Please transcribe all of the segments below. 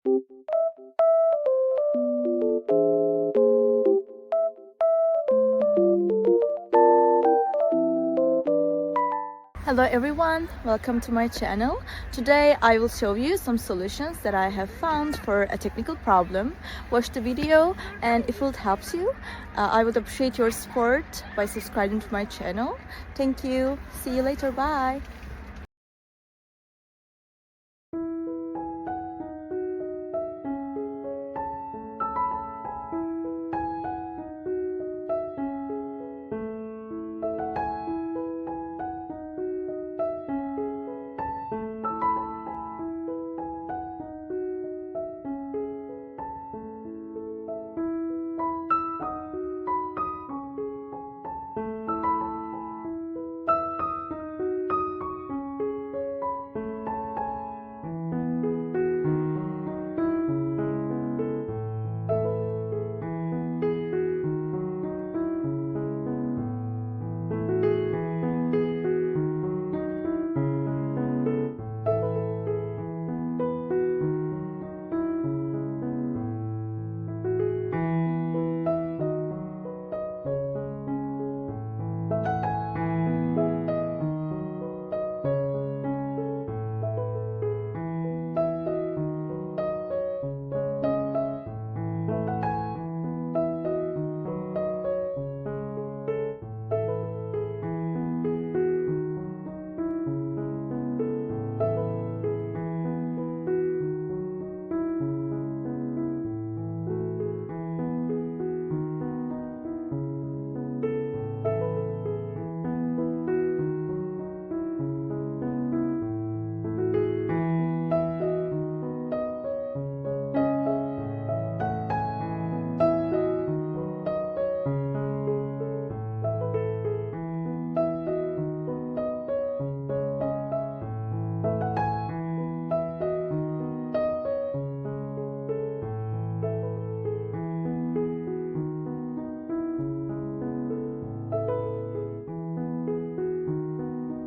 Hello everyone, welcome to my channel. Today I will show you some solutions that I have found for a technical problem. Watch the video, and if it helps you, I would appreciate your support by subscribing to my channel. Thank you. See you later. Bye.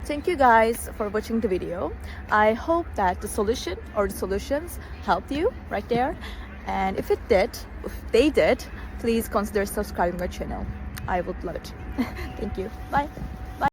Thank you guys for watching the video. I hope that the solution or the solutions helped you right there. And if they did, please consider subscribing my channel. I would love it. Thank you. Bye.